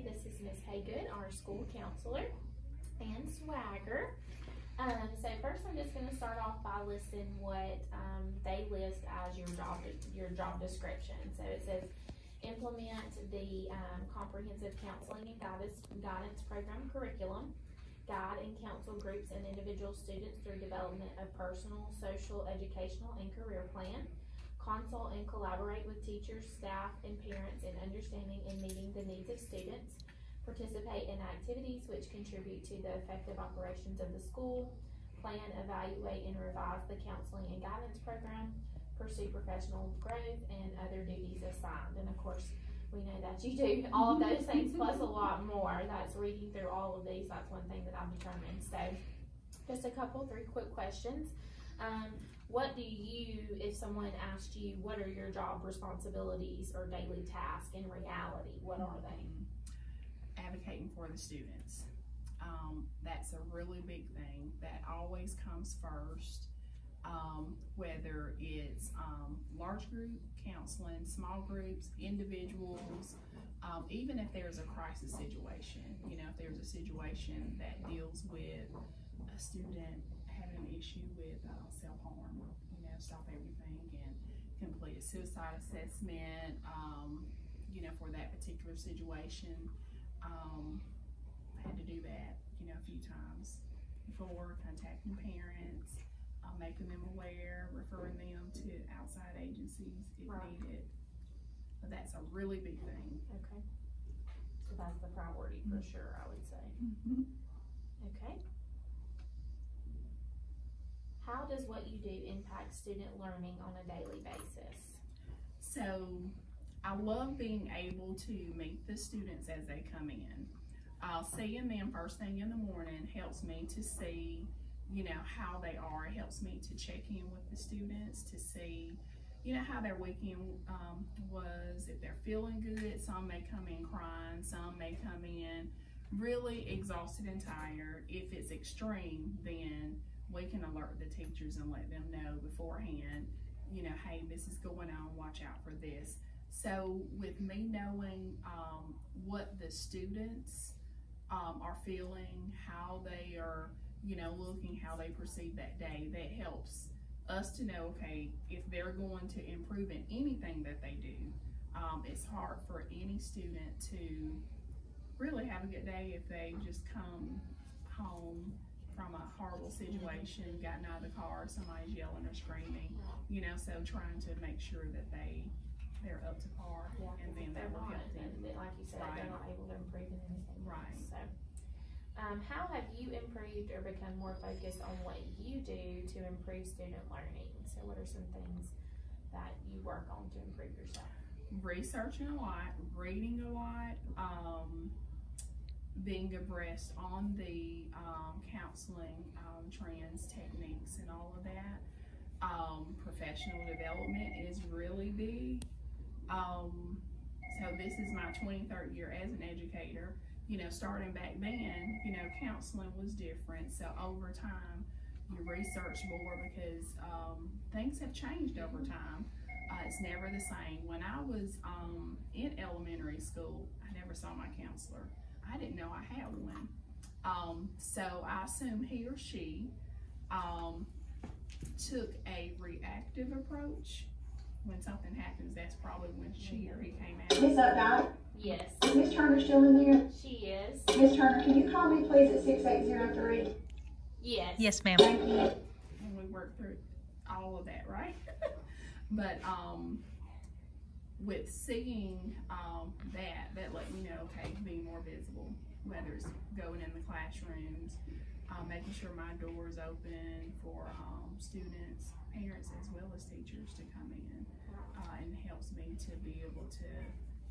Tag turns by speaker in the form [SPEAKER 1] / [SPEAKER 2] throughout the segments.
[SPEAKER 1] today. This is Miss Haygood, our school counselor, and Swagger. So first I'm just going to start off by listing what they list as your job description. So it says implement the comprehensive counseling and guidance program curriculum, guide and counsel groups and individual students through development of personal, social, educational, and career plan, consult and collaborate with teachers, staff, and parents in understanding and meeting the needs of students, participate in activities which contribute to the effective operations of the school, plan, evaluate, and revise the counseling and guidance program, pursue professional growth, and other duties assigned. And of course, we know that you do all of those things plus a lot more. That's reading through all of these. That's one thing that I've determined. So just three quick questions. What do you, if someone asked you, what are your job responsibilities or daily tasks in reality, what are they?
[SPEAKER 2] Advocating for the students. That's a really big thing that always comes first, whether it's large group counseling, small groups, individuals, even if there's a crisis situation. You know, if there's a situation that deals with a student having an issue with self-harm, you know, stop everything and complete a suicide assessment, you know, for that particular situation. I had to do that, you know, a few times before, contacting parents, making them aware, referring them to outside agencies if needed. But that's a really big thing.
[SPEAKER 1] Okay. So that's the priority for sure, I would say. Okay. How does what you do impact student learning on a daily basis?
[SPEAKER 2] So I love being able to meet the students as they come in. Seeing them first thing in the morning helps me to see, you know, how they are. It helps me to check in with the students to see, you know, how their weekend was, if they're feeling good. Some may come in crying, some may come in really exhausted and tired. If it's extreme, then we can alert the teachers and let them know beforehand, you know, hey, this is going on, watch out for this. So with me knowing what the students are feeling, how they are, you know, looking, how they perceive that day, that helps us to know, okay, if they're going to improve in anything that they do. It's hard for any student to really have a good day if they just come home from a horrible situation, gotten out of the car, somebody's yelling or screaming, you know, so trying to make sure that they're up to par, and then that will help them.
[SPEAKER 1] And like you said, they're not able to improve in anything.
[SPEAKER 2] Right.
[SPEAKER 1] So, how have you improved or become more focused on what you do to improve student learning? So what are some things that you work on to improve yourself?
[SPEAKER 2] Researching a lot, reading a lot, being abreast on the counseling trends, techniques, and all of that. Professional development is really big. So this is my 23rd year as an educator. You know, starting back then, you know, counseling was different. So over time, you research more because things have changed over time. It's never the same. When I was in elementary school, I never saw my counselor. I didn't know I had one. So I assume he or she took a reactive approach. When something happens, that's probably when she or he came out.
[SPEAKER 3] Miss Updike?
[SPEAKER 1] Yes.
[SPEAKER 3] Is Miss Turner still in there?
[SPEAKER 1] She is.
[SPEAKER 3] Miss Turner, can you call me please at 6803?
[SPEAKER 1] Yes.
[SPEAKER 4] Yes, ma'am.
[SPEAKER 3] Thank you.
[SPEAKER 2] And we worked through all of that, right? But with seeing that let me know, okay, being more visible, whether it's going in the classrooms, making sure my door is open for students, parents, as well as teachers to come in, and helps me to be able to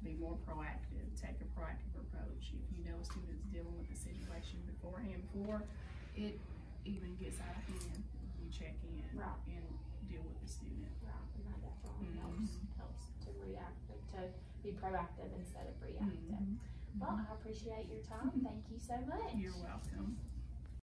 [SPEAKER 2] be more proactive, take a proactive approach. If you know a student's dealing with the situation beforehand, before it even gets out of hand, you check in and deal with the student.
[SPEAKER 1] Right, and that definitely helps to be proactive instead of reactive. Well, I appreciate your time. Thank you so much.
[SPEAKER 2] You're welcome.